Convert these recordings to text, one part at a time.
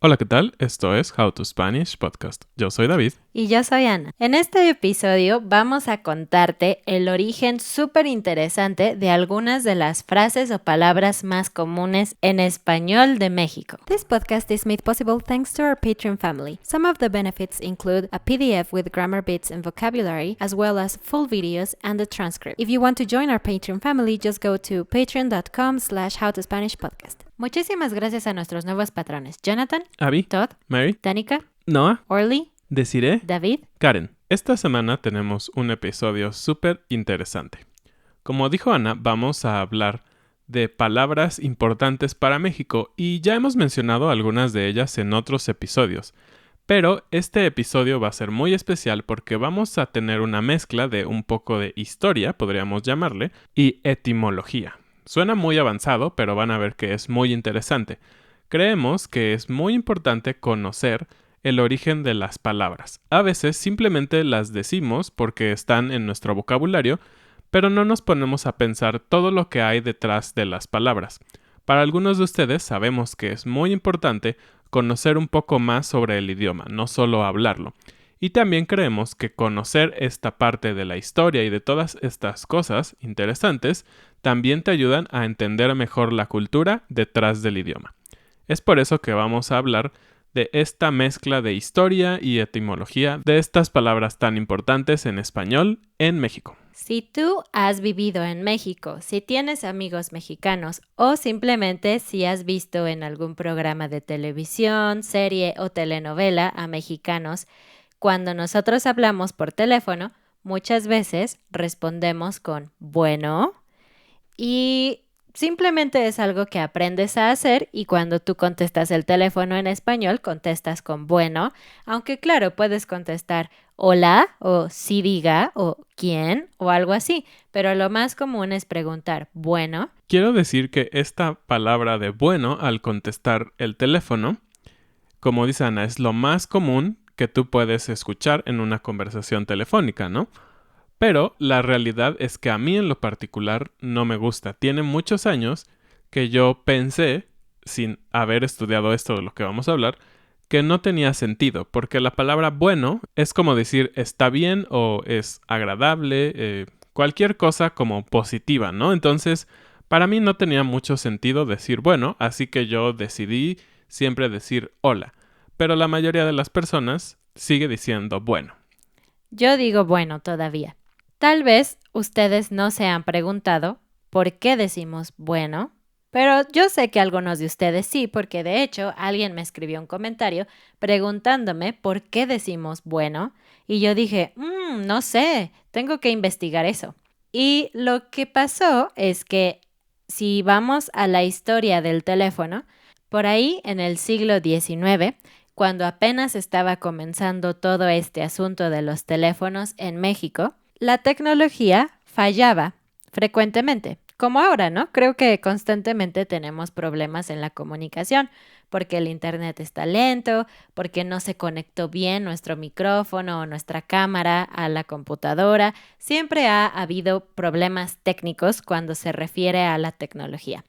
Hola, ¿qué tal? Esto es How to Spanish Podcast. Yo soy David. Y yo soy Ana. En este episodio vamos a contarte el origen súper interesante de algunas de las frases o palabras más comunes en español de México. This podcast is made possible thanks to our Patreon family. Some of the benefits include a PDF with grammar bits and vocabulary, as well as full videos and a transcript. If you want to join our Patreon family, just go to patreon.com/howtospanishpodcast. Muchísimas gracias a nuestros nuevos patrones: Jonathan, Abby, Todd, Mary, Danica, Noah, Orly, Desiree, David. Karen. Esta semana tenemos un episodio súper interesante. Como dijo Ana, vamos a hablar de palabras importantes para México y ya hemos mencionado algunas de ellas en otros episodios. Pero este episodio va a ser muy especial porque vamos a tener una mezcla de un poco de historia, podríamos llamarle, y etimología. Suena muy avanzado, pero van a ver que es muy interesante. Creemos que es muy importante conocer el origen de las palabras. A veces simplemente las decimos porque están en nuestro vocabulario, pero no nos ponemos a pensar todo lo que hay detrás de las palabras. Para algunos de ustedes sabemos que es muy importante conocer un poco más sobre el idioma, no solo hablarlo. Y también creemos que conocer esta parte de la historia y de todas estas cosas interesantes también te ayudan a entender mejor la cultura detrás del idioma. Es por eso que vamos a hablar de esta mezcla de historia y etimología de estas palabras tan importantes en español en México. Si tú has vivido en México, si tienes amigos mexicanos o simplemente si has visto en algún programa de televisión, serie o telenovela a mexicanos, cuando nosotros hablamos por teléfono, muchas veces respondemos con bueno y simplemente es algo que aprendes a hacer y cuando tú contestas el teléfono en español, contestas con bueno, aunque claro, puedes contestar hola o sí diga o quién o algo así, pero lo más común es preguntar bueno. Quiero decir que esta palabra de bueno al contestar el teléfono, como dice Ana, es lo más común que tú puedes escuchar en una conversación telefónica, ¿no? Pero la realidad es que a mí en lo particular no me gusta. Tiene muchos años que yo pensé, sin haber estudiado esto de lo que vamos a hablar, que no tenía sentido, porque la palabra bueno es como decir está bien o es agradable, cualquier cosa como positiva, ¿no? Entonces, para mí no tenía mucho sentido decir bueno, así que yo decidí siempre decir hola. Pero la mayoría de las personas sigue diciendo bueno. Yo digo bueno todavía. Tal vez ustedes no se han preguntado por qué decimos bueno, pero yo sé que algunos de ustedes sí, porque de hecho alguien me escribió un comentario preguntándome por qué decimos bueno y yo dije, no sé, tengo que investigar eso. Y lo que pasó es que si vamos a la historia del teléfono, por ahí en el siglo XIX, cuando apenas estaba comenzando todo este asunto de los teléfonos en México, la tecnología fallaba frecuentemente, como ahora, ¿no? Creo que constantemente tenemos problemas en la comunicación, porque el internet está lento, porque no se conectó bien nuestro micrófono o nuestra cámara a la computadora. Siempre ha habido problemas técnicos cuando se refiere a la tecnología.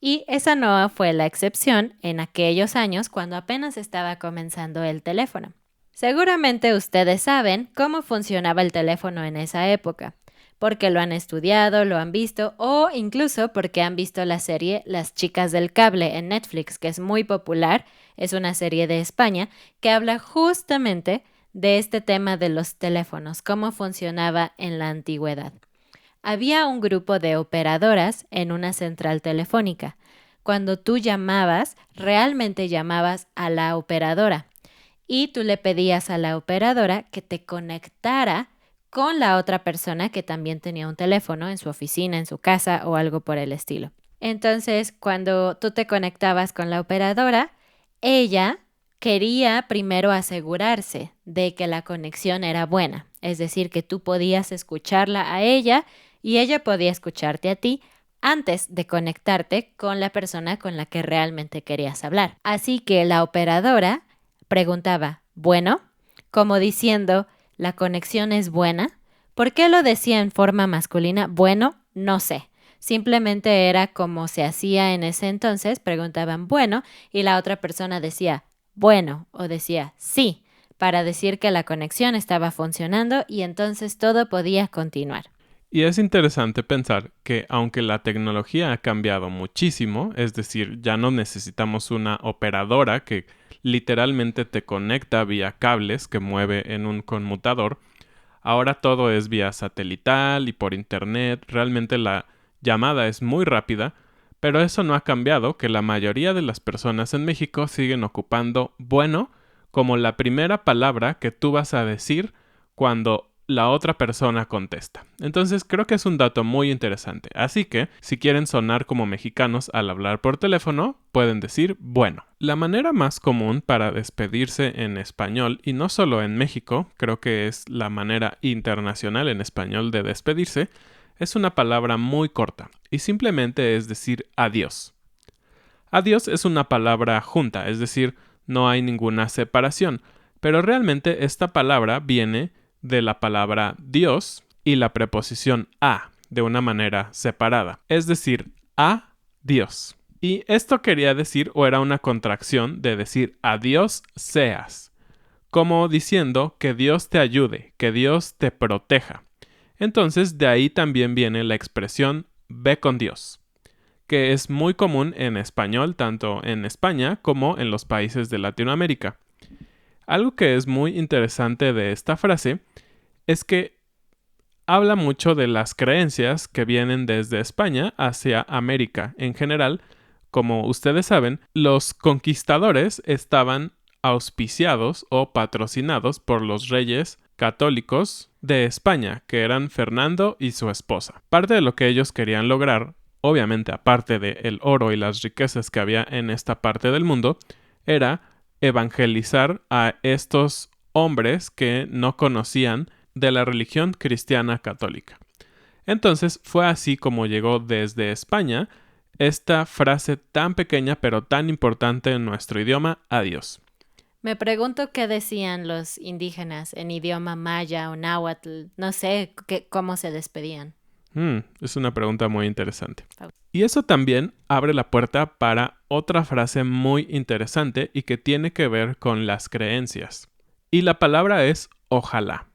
Y esa no fue la excepción en aquellos años cuando apenas estaba comenzando el teléfono. Seguramente ustedes saben cómo funcionaba el teléfono en esa época, porque lo han estudiado, lo han visto o incluso porque han visto la serie Las chicas del cable en Netflix, que es muy popular, es una serie de España que habla justamente de este tema de los teléfonos, cómo funcionaba en la antigüedad. Había un grupo de operadoras en una central telefónica. Cuando tú llamabas, realmente llamabas a la operadora y tú le pedías a la operadora que te conectara con la otra persona que también tenía un teléfono en su oficina, en su casa o algo por el estilo. Entonces, cuando tú te conectabas con la operadora, ella quería primero asegurarse de que la conexión era buena, es decir, que tú podías escucharla a ella y ella podía escucharte a ti antes de conectarte con la persona con la que realmente querías hablar. Así que la operadora preguntaba, bueno, como diciendo, ¿la conexión es buena? ¿Por qué lo decía en forma masculina? Bueno, no sé. Simplemente era como se hacía en ese entonces, preguntaban bueno y la otra persona decía bueno o decía sí para decir que la conexión estaba funcionando y entonces todo podía continuar. Y es interesante pensar que aunque la tecnología ha cambiado muchísimo, es decir, ya no necesitamos una operadora que literalmente te conecta vía cables que mueve en un conmutador, ahora todo es vía satelital y por internet, realmente la llamada es muy rápida, pero eso no ha cambiado que la mayoría de las personas en México siguen ocupando bueno como la primera palabra que tú vas a decir cuando la otra persona contesta. Entonces creo que es un dato muy interesante. Así que, si quieren sonar como mexicanos al hablar por teléfono, pueden decir bueno. La manera más común para despedirse en español, y no solo en México, creo que es la manera internacional en español de despedirse, es una palabra muy corta y simplemente es decir adiós. Adiós es una palabra junta, es decir, no hay ninguna separación, pero realmente esta palabra viene de la palabra Dios y la preposición a de una manera separada, es decir, a Dios. Y esto quería decir o era una contracción de decir adiós seas, como diciendo que Dios te ayude, que Dios te proteja. Entonces de ahí también viene la expresión ve con Dios, que es muy común en español tanto en España como en los países de Latinoamérica. Algo que es muy interesante de esta frase es que habla mucho de las creencias que vienen desde España hacia América en general. Como ustedes saben, los conquistadores estaban auspiciados o patrocinados por los reyes católicos de España, que eran Fernando y su esposa. Parte de lo que ellos querían lograr, obviamente aparte del oro y las riquezas que había en esta parte del mundo, era evangelizar a estos hombres que no conocían de la religión cristiana católica. Entonces fue así como llegó desde España esta frase tan pequeña pero tan importante en nuestro idioma, adiós. Me pregunto qué decían los indígenas en idioma maya o náhuatl, no sé cómo se despedían. Es una pregunta muy interesante. Y eso también abre la puerta para otra frase muy interesante y que tiene que ver con las creencias. Y la palabra es ojalá.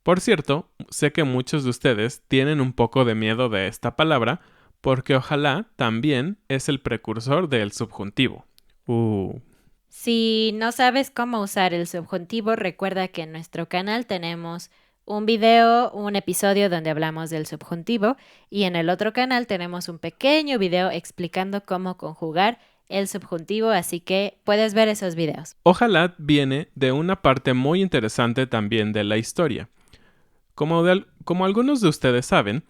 Por cierto, sé que muchos de ustedes tienen un poco de miedo de esta palabra porque ojalá también es el precursor del subjuntivo. Si no sabes cómo usar el subjuntivo, recuerda que en nuestro canal tenemos un video, un episodio donde hablamos del subjuntivo y en el otro canal tenemos un pequeño video explicando cómo conjugar el subjuntivo, así que puedes ver esos videos. Ojalá viene de una parte muy interesante también de la historia. Como algunos de ustedes saben,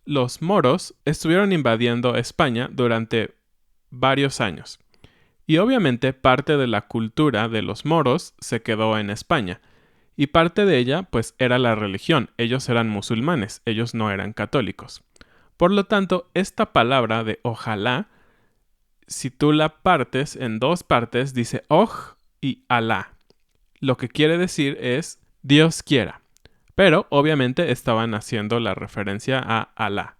los moros estuvieron invadiendo España durante varios años. Y obviamente parte de la cultura de los moros se quedó en España. Y parte de ella, pues, era la religión. Ellos eran musulmanes, ellos no eran católicos. Por lo tanto, esta palabra de ojalá, si tú la partes en dos partes, dice oj y alá. Lo que quiere decir es Dios quiera. Pero obviamente estaban haciendo la referencia a Alá.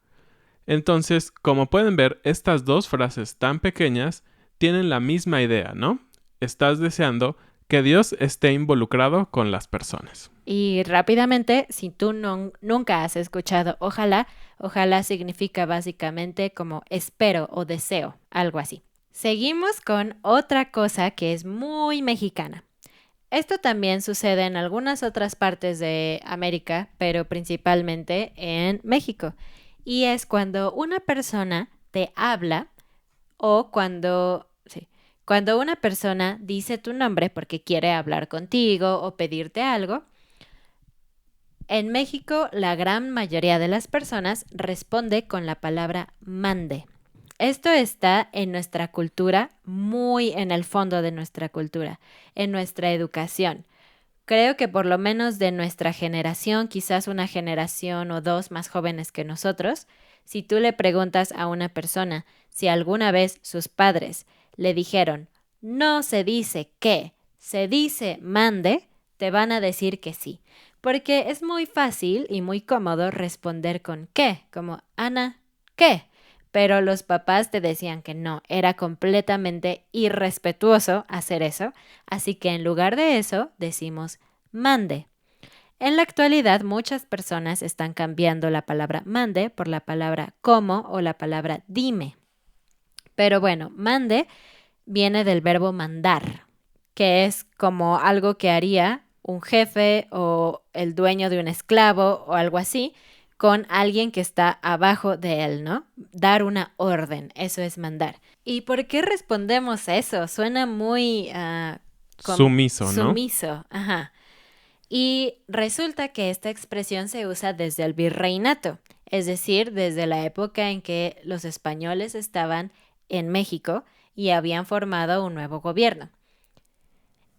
Entonces, como pueden ver, estas dos frases tan pequeñas tienen la misma idea, ¿no? Estás deseando que Dios esté involucrado con las personas. Y rápidamente, si tú nunca has escuchado ojalá, ojalá significa básicamente como espero o deseo, algo así. Seguimos con otra cosa que es muy mexicana. Esto también sucede en algunas otras partes de América, pero principalmente en México. Y es cuando una persona te habla o cuando una persona dice tu nombre porque quiere hablar contigo o pedirte algo. En México, la gran mayoría de las personas responde con la palabra mande. Esto está en nuestra cultura, muy en el fondo de nuestra cultura, en nuestra educación. Creo que por lo menos de nuestra generación, quizás una generación o dos más jóvenes que nosotros, si tú le preguntas a una persona si alguna vez sus padres le dijeron, no se dice que, se dice mande, te van a decir que sí. Porque es muy fácil y muy cómodo responder con ¿qué? Como Ana, ¿qué? pero los papás te decían que no, era completamente irrespetuoso hacer eso, así que en lugar de eso decimos mande. En la actualidad muchas personas están cambiando la palabra mande por la palabra como o la palabra dime. Pero bueno, mande viene del verbo mandar, que es como algo que haría un jefe o el dueño de un esclavo o algo así con alguien que está abajo de él, ¿no? Dar una orden, eso es mandar. ¿Y por qué respondemos eso? Suena muy Sumiso, ¿no? sumiso, ajá. Y resulta que esta expresión se usa desde el virreinato, es decir, desde la época en que los españoles estaban en México y habían formado un nuevo gobierno.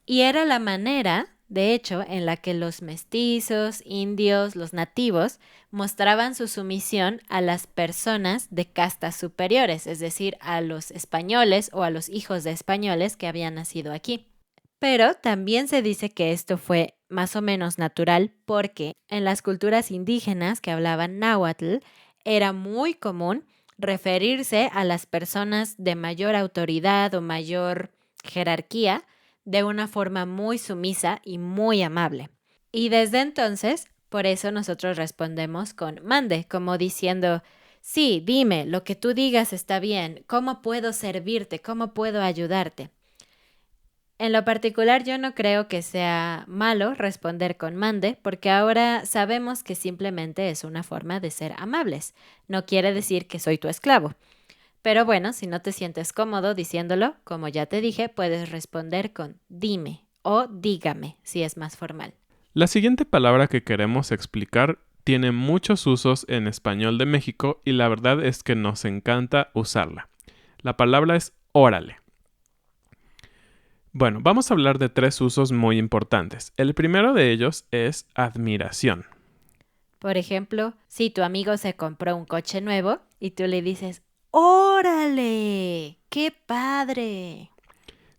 Y era la manera, de hecho, en la que los mestizos, indios, los nativos mostraban su sumisión a las personas de castas superiores, es decir, a los españoles o a los hijos de españoles que habían nacido aquí. Pero también se dice que esto fue más o menos natural porque en las culturas indígenas que hablaban náhuatl era muy común referirse a las personas de mayor autoridad o mayor jerarquía de una forma muy sumisa y muy amable. Y desde entonces, por eso nosotros respondemos con mande, como diciendo, sí, dime, lo que tú digas está bien, ¿cómo puedo servirte? ¿Cómo puedo ayudarte? En lo particular, yo no creo que sea malo responder con mande, porque ahora sabemos que simplemente es una forma de ser amables. No quiere decir que soy tu esclavo. Pero bueno, si no te sientes cómodo diciéndolo, como ya te dije, puedes responder con dime o dígame, si es más formal. La siguiente palabra que queremos explicar tiene muchos usos en español de México y la verdad es que nos encanta usarla. La palabra es órale. Bueno, vamos a hablar de 3 usos muy importantes. El primero de ellos es admiración. Por ejemplo, si tu amigo se compró un coche nuevo y tú le dices, ¡órale! ¡Qué padre!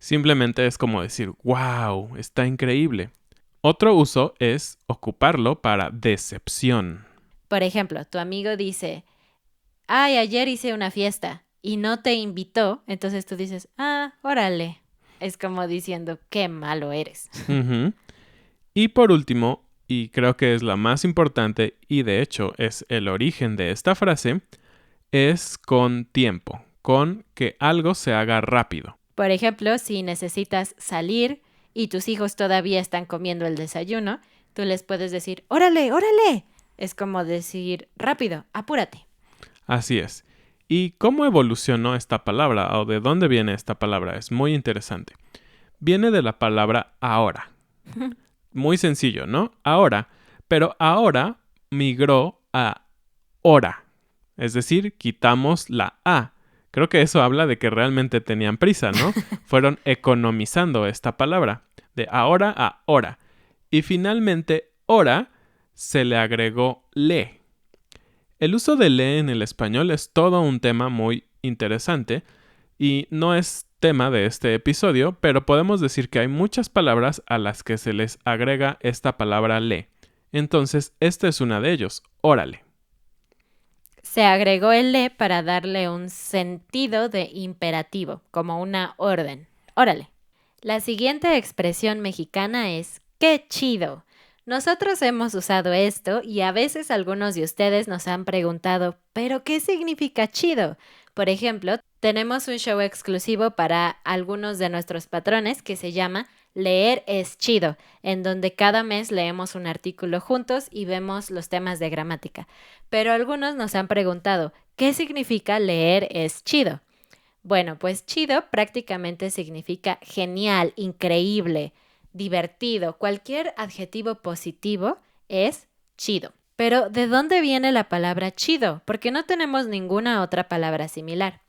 Simplemente es como decir, wow, está increíble. Otro uso es ocuparlo para decepción. Por ejemplo, tu amigo dice, ay, ayer hice una fiesta y no te invitó, entonces tú dices, órale. Es como diciendo, qué malo eres. Ujú. Y por último, y creo que es la más importante y de hecho es el origen de esta frase, es con tiempo, con que algo se haga rápido. Por ejemplo, si necesitas salir y tus hijos todavía están comiendo el desayuno, tú les puedes decir, órale, órale. Es como decir, rápido, apúrate. Así es. ¿Y cómo evolucionó esta palabra o de dónde viene esta palabra? Es muy interesante. Viene de la palabra ahora. Muy sencillo, ¿no? Ahora. Pero ahora migró a hora. Es decir, quitamos la A. Creo que eso habla de que realmente tenían prisa, ¿no? Fueron economizando esta palabra. De ahora a hora. Y finalmente, hora se le agregó le. El uso de le en el español es todo un tema muy interesante y no es tema de este episodio, pero podemos decir que hay muchas palabras a las que se les agrega esta palabra le. Entonces, esta es una de ellos, órale. Se agregó el le para darle un sentido de imperativo, como una orden. Órale. La siguiente expresión mexicana es ¡qué chido! Nosotros hemos usado esto y a veces algunos de ustedes nos han preguntado ¿pero qué significa chido? Por ejemplo, tenemos un show exclusivo para algunos de nuestros patrones que se llama Leer es chido, en donde cada mes leemos un artículo juntos y vemos los temas de gramática. Pero algunos nos han preguntado ¿qué significa leer es chido? Bueno, pues chido prácticamente significa genial, increíble, divertido. Cualquier adjetivo positivo es chido. Pero, ¿de dónde viene la palabra chido? Porque no tenemos ninguna otra palabra similar.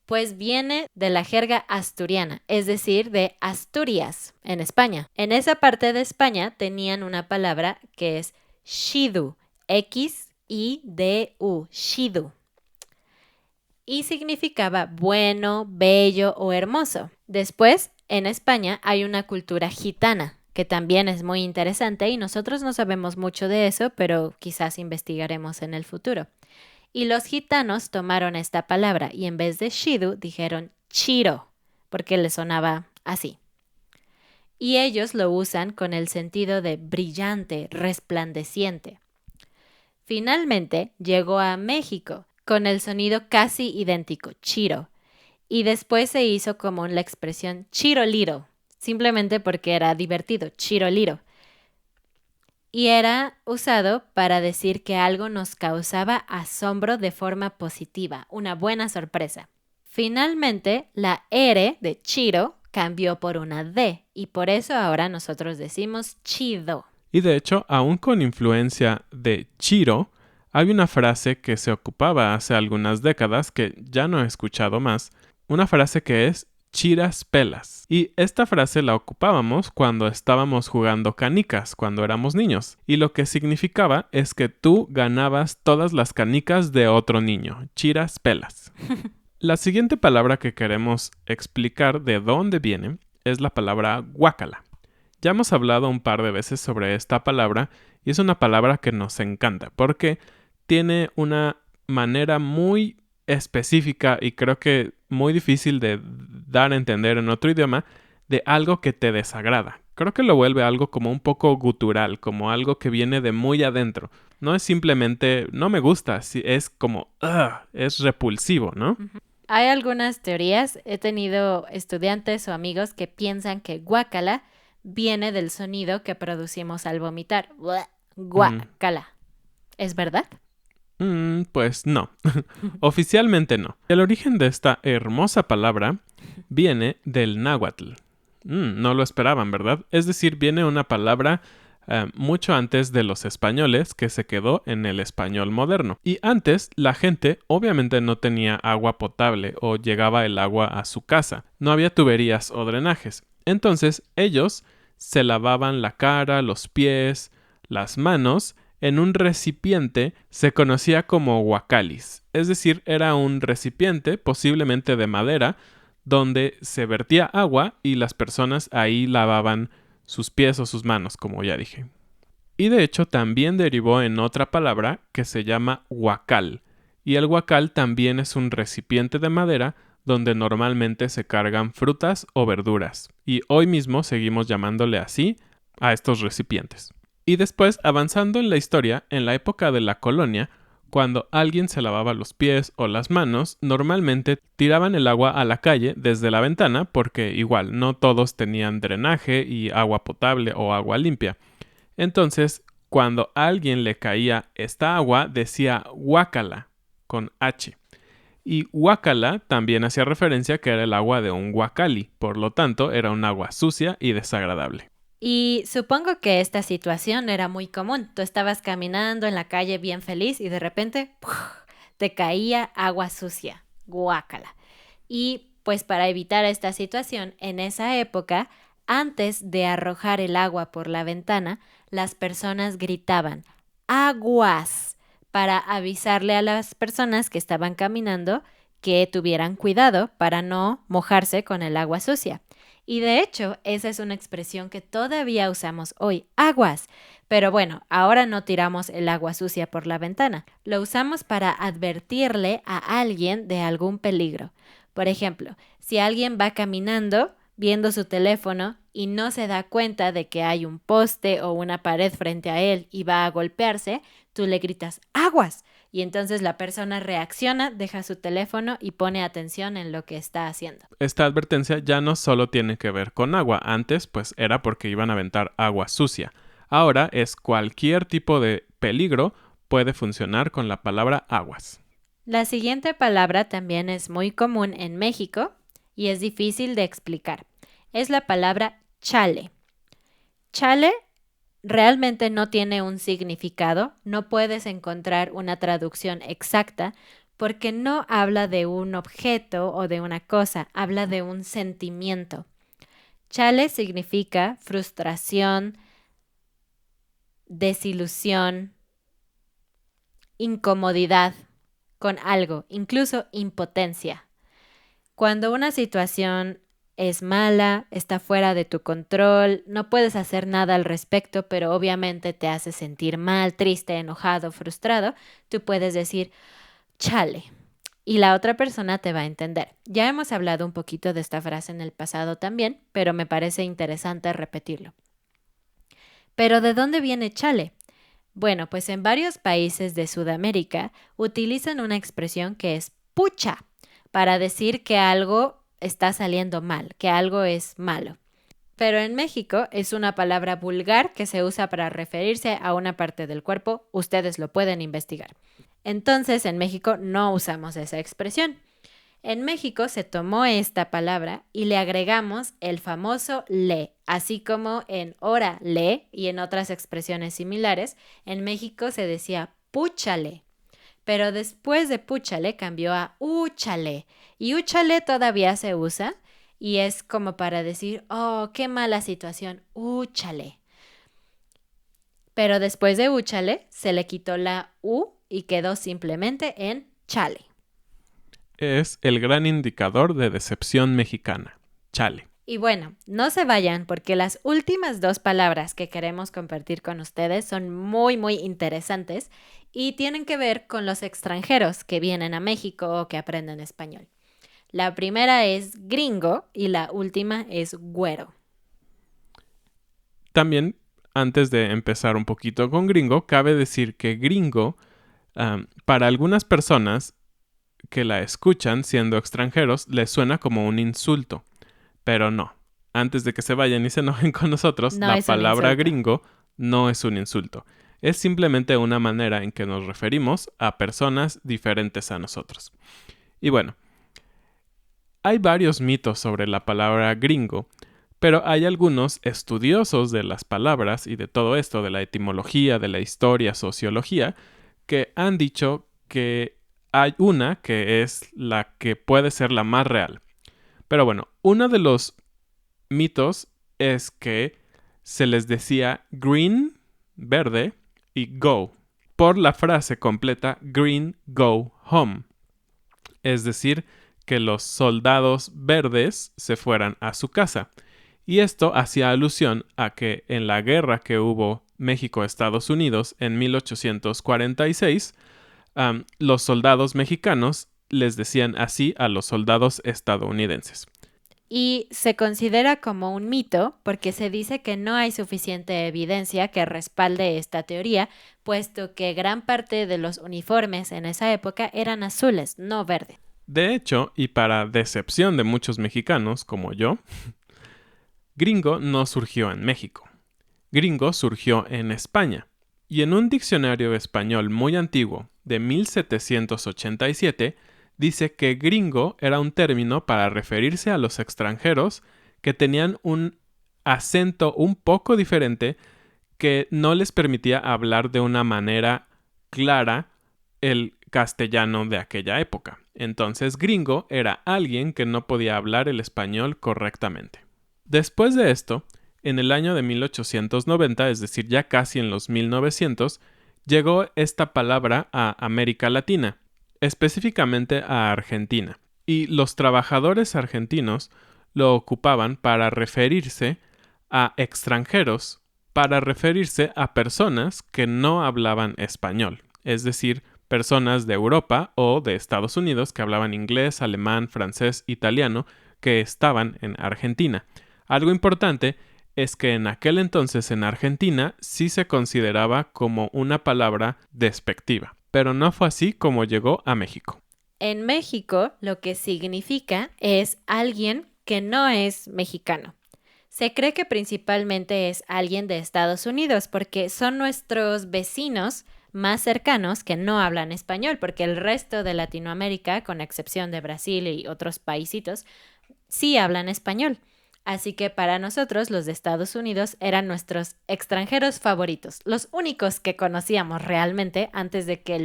Pues viene de la jerga asturiana, es decir, de Asturias, en España. En esa parte de España tenían una palabra que es xidu, X-I-D-U, xidu. Y significaba bueno, bello o hermoso. Después, en España hay una cultura gitana, que también es muy interesante y nosotros no sabemos mucho de eso, pero quizás investigaremos en el futuro. Y los gitanos tomaron esta palabra y en vez de chido dijeron chiro, porque les sonaba así. Y ellos lo usan con el sentido de brillante, resplandeciente. Finalmente llegó a México con el sonido casi idéntico, chiro, y después se hizo común la expresión chiroliro, simplemente porque era divertido, chiroliro. Y era usado para decir que algo nos causaba asombro de forma positiva, una buena sorpresa. Finalmente, la R de chiro cambió por una D y por eso ahora nosotros decimos chido. Y de hecho, aún con influencia de chiro, hay una frase que se ocupaba hace algunas décadas que ya no he escuchado más, una frase que es chiras pelas. Y esta frase la ocupábamos cuando estábamos jugando canicas, cuando éramos niños. Y lo que significaba es que tú ganabas todas las canicas de otro niño, chiras pelas. La siguiente palabra que queremos explicar de dónde viene es la palabra guácala. Ya hemos hablado un par de veces sobre esta palabra y es una palabra que nos encanta porque tiene una manera muy específica y creo que muy difícil de dar a entender en otro idioma de algo que te desagrada. Creo que lo vuelve algo como un poco gutural, como algo que viene de muy adentro. No es simplemente, no me gusta, es como, es repulsivo, ¿no? Hay algunas teorías. He tenido estudiantes o amigos que piensan que guácala viene del sonido que producimos al vomitar. Guácala. ¿Es verdad? Pues no. Oficialmente no. El origen de esta hermosa palabra viene del náhuatl. No lo esperaban, ¿verdad? Es decir, viene una palabra mucho antes de los españoles que se quedó en el español moderno. Y antes la gente obviamente no tenía agua potable o llegaba el agua a su casa. No había tuberías o drenajes. Entonces ellos se lavaban la cara, los pies, las manos en un recipiente se conocía como huacalis, es decir, era un recipiente posiblemente de madera donde se vertía agua y las personas ahí lavaban sus pies o sus manos, como ya dije. Y de hecho también derivó en otra palabra que se llama huacal, y el huacal también es un recipiente de madera donde normalmente se cargan frutas o verduras, y hoy mismo seguimos llamándole así a estos recipientes. Y después, avanzando en la historia, en la época de la colonia, cuando alguien se lavaba los pies o las manos, normalmente tiraban el agua a la calle desde la ventana porque igual no todos tenían drenaje y agua potable o agua limpia. Entonces, cuando a alguien le caía esta agua, decía guácala con H. Y guácala también hacía referencia que era el agua de un guacali, por lo tanto era un agua sucia y desagradable. Y supongo que esta situación era muy común. Tú estabas caminando en la calle bien feliz y de repente ¡puf!, te caía agua sucia. Guácala. Y pues para evitar esta situación, en esa época, antes de arrojar el agua por la ventana, las personas gritaban aguas para avisarle a las personas que estaban caminando que tuvieran cuidado para no mojarse con el agua sucia. Y de hecho, esa es una expresión que todavía usamos hoy, aguas. Pero bueno, ahora no tiramos el agua sucia por la ventana. Lo usamos para advertirle a alguien de algún peligro. Por ejemplo, si alguien va caminando viendo su teléfono y no se da cuenta de que hay un poste o una pared frente a él y va a golpearse, tú le gritas ¡aguas! Y entonces la persona reacciona, deja su teléfono y pone atención en lo que está haciendo. Esta advertencia ya no solo tiene que ver con agua. Antes, pues, era porque iban a aventar agua sucia. Ahora es cualquier tipo de peligro puede funcionar con la palabra aguas. La siguiente palabra también es muy común en México y es difícil de explicar. Es la palabra chale. Chale realmente no tiene un significado, no puedes encontrar una traducción exacta porque no habla de un objeto o de una cosa, habla de un sentimiento. Chale significa frustración, desilusión, incomodidad con algo, incluso impotencia. Cuando una situación es mala, está fuera de tu control, no puedes hacer nada al respecto, pero obviamente te hace sentir mal, triste, enojado, frustrado, tú puedes decir, chale. Y la otra persona te va a entender. Ya hemos hablado un poquito de esta frase en el pasado también, pero me parece interesante repetirlo. ¿Pero de dónde viene chale? Bueno, pues en varios países de Sudamérica utilizan una expresión que es pucha para decir que algo está saliendo mal, que algo es malo. Pero en México es una palabra vulgar que se usa para referirse a una parte del cuerpo. Ustedes lo pueden investigar. Entonces, en México no usamos esa expresión. En México se tomó esta palabra y le agregamos el famoso le, así como en órale y en otras expresiones similares, en México se decía púchale. Pero después de púchale cambió a úchale. Y úchale todavía se usa y es como para decir, oh, qué mala situación, úchale. Pero después de úchale se le quitó la u y quedó simplemente en chale. Es el gran indicador de decepción mexicana. Chale. Y bueno, no se vayan porque las últimas dos palabras que queremos compartir con ustedes son muy, muy interesantes y tienen que ver con los extranjeros que vienen a México o que aprenden español. La primera es gringo y la última es güero. También, antes de empezar un poquito con gringo, cabe decir que gringo, para algunas personas que la escuchan siendo extranjeros, les suena como un insulto. Pero no. Antes de que se vayan y se enojen con nosotros, No la es un palabra insulto. gringo no es un insulto. Es simplemente una manera en que nos referimos a personas diferentes a nosotros. Y bueno, hay varios mitos sobre la palabra gringo, pero hay algunos estudiosos de las palabras y de todo esto, de la etimología, de la historia, sociología, que han dicho que hay una que es la que puede ser la más real. Pero bueno, uno de los mitos es que se les decía green, verde, y go, por la frase completa green, go, home. Es decir, que los soldados verdes se fueran a su casa. Y esto hacía alusión a que en la guerra que hubo México-Estados Unidos en 1846, los soldados mexicanos les decían así a los soldados estadounidenses. Y se considera como un mito porque se dice que no hay suficiente evidencia que respalde esta teoría, puesto que gran parte de los uniformes en esa época eran azules, no verdes. De hecho, y para decepción de muchos mexicanos como yo, gringo no surgió en México. Gringo surgió en España. Y en un diccionario español muy antiguo, de 1787, dice que gringo era un término para referirse a los extranjeros que tenían un acento un poco diferente que no les permitía hablar de una manera clara el castellano de aquella época. Entonces, gringo era alguien que no podía hablar el español correctamente. Después de esto, en el año de 1890, es decir, ya casi en los 1900, llegó esta palabra a América Latina, específicamente a Argentina, y los trabajadores argentinos lo ocupaban para referirse a extranjeros, para referirse a personas que no hablaban español, es decir, personas de Europa o de Estados Unidos que hablaban inglés, alemán, francés, italiano, que estaban en Argentina. Algo importante es que en aquel entonces en Argentina sí se consideraba como una palabra despectiva, pero no fue así como llegó a México. En México, lo que significa es alguien que no es mexicano. Se cree que principalmente es alguien de Estados Unidos porque son nuestros vecinos más cercanos que no hablan español, porque el resto de Latinoamérica, con excepción de Brasil y otros paisitos, sí hablan español. Así que para nosotros los de Estados Unidos eran nuestros extranjeros favoritos, los únicos que conocíamos realmente antes de que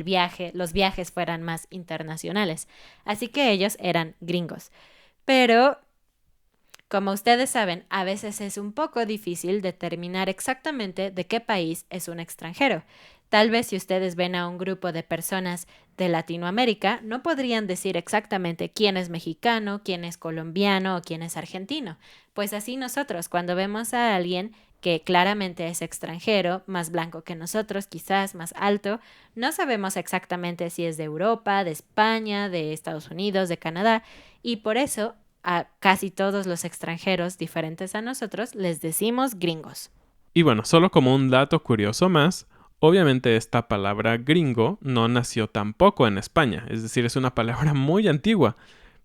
los viajes fueran más internacionales. Así que ellos eran gringos. Pero, como ustedes saben, a veces es un poco difícil determinar exactamente de qué país es un extranjero. Tal vez si ustedes ven a un grupo de personas de Latinoamérica, no podrían decir exactamente quién es mexicano, quién es colombiano o quién es argentino. Pues así nosotros, cuando vemos a alguien que claramente es extranjero, más blanco que nosotros, quizás más alto. No sabemos exactamente si es de Europa, de España, de Estados Unidos, de Canadá, y por eso a casi todos los extranjeros diferentes a nosotros les decimos gringos. Y bueno, solo como un dato curioso más, obviamente esta palabra gringo no nació tampoco en España, es decir, es una palabra muy antigua.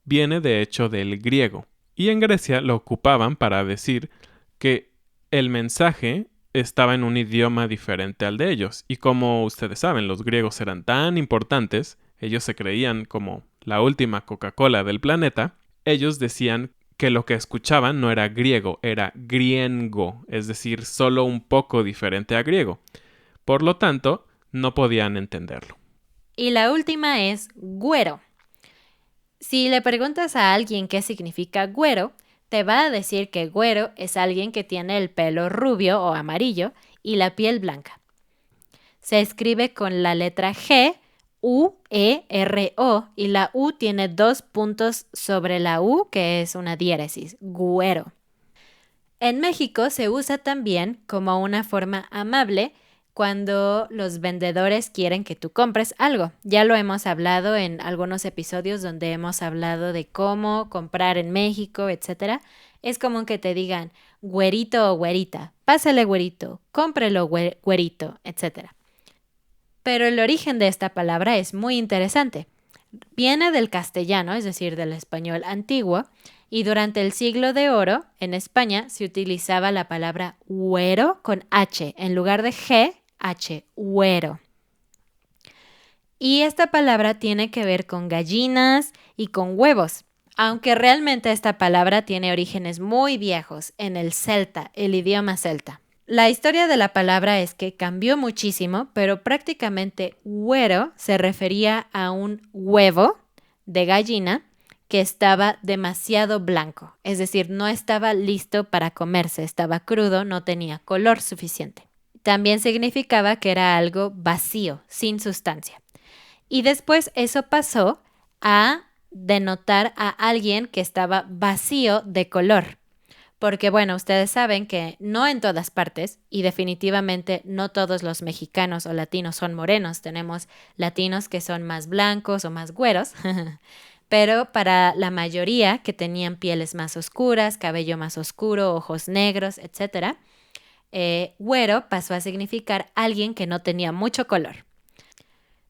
Viene de hecho del griego. Y en Grecia lo ocupaban para decir que el mensaje estaba en un idioma diferente al de ellos. Y como ustedes saben, los griegos eran tan importantes, ellos se creían como la última Coca-Cola del planeta, ellos decían que lo que escuchaban no era griego, era griengo, es decir, solo un poco diferente a griego. Por lo tanto, no podían entenderlo. Y la última es güero. Si le preguntas a alguien qué significa güero, te va a decir que güero es alguien que tiene el pelo rubio o amarillo y la piel blanca. Se escribe con la letra G, U, E, R, O, y la U tiene 2 puntos sobre la U, que es una diéresis, güero. En México se usa también como una forma amable cuando los vendedores quieren que tú compres algo. Ya lo hemos hablado en algunos episodios donde hemos hablado de cómo comprar en México, etc. Es común que te digan güerito o güerita, pásale güerito, cómprelo güerito, etc. Pero el origen de esta palabra es muy interesante. Viene del castellano, es decir, del español antiguo, y durante el siglo de oro, en España, se utilizaba la palabra güero con H, en lugar de G, H, güero. Y esta palabra tiene que ver con gallinas y con huevos, aunque realmente esta palabra tiene orígenes muy viejos en el celta, el idioma celta. La historia de la palabra es que cambió muchísimo, pero prácticamente güero se refería a un huevo de gallina que estaba demasiado blanco, es decir, no estaba listo para comerse, estaba crudo, no tenía color suficiente. También significaba que era algo vacío, sin sustancia. Y después eso pasó a denotar a alguien que estaba vacío de color. Porque bueno, ustedes saben que no en todas partes y definitivamente no todos los mexicanos o latinos son morenos. Tenemos latinos que son más blancos o más güeros, pero para la mayoría que tenían pieles más oscuras, cabello más oscuro, ojos negros, etc., güero pasó a significar alguien que no tenía mucho color.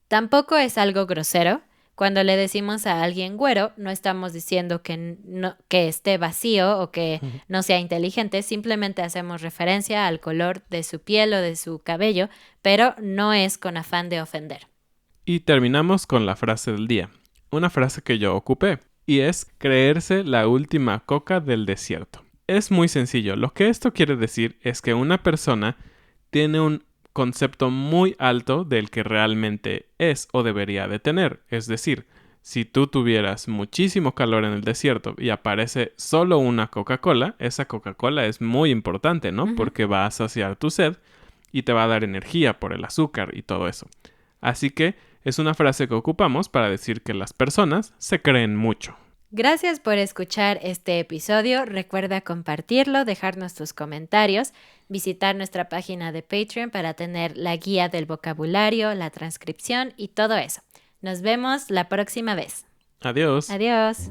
Tampoco es algo grosero. Cuando le decimos a alguien güero, no estamos diciendo que esté vacío o que no sea inteligente, simplemente hacemos referencia al color de su piel o de su cabello, pero no es con afán de ofender. Y terminamos con la frase del día, una frase que yo ocupé, y es creerse la última coca del desierto. Es muy sencillo, lo que esto quiere decir es que una persona tiene un concepto muy alto del que realmente es o debería de tener. Es decir, si tú tuvieras muchísimo calor en el desierto y aparece solo una Coca-Cola, esa Coca-Cola es muy importante, ¿no? Porque va a saciar tu sed y te va a dar energía por el azúcar y todo eso. Así que es una frase que ocupamos para decir que las personas se creen mucho. Gracias por escuchar este episodio. Recuerda compartirlo, dejarnos tus comentarios, visitar nuestra página de Patreon para tener la guía del vocabulario, la transcripción y todo eso. Nos vemos la próxima vez. Adiós. Adiós.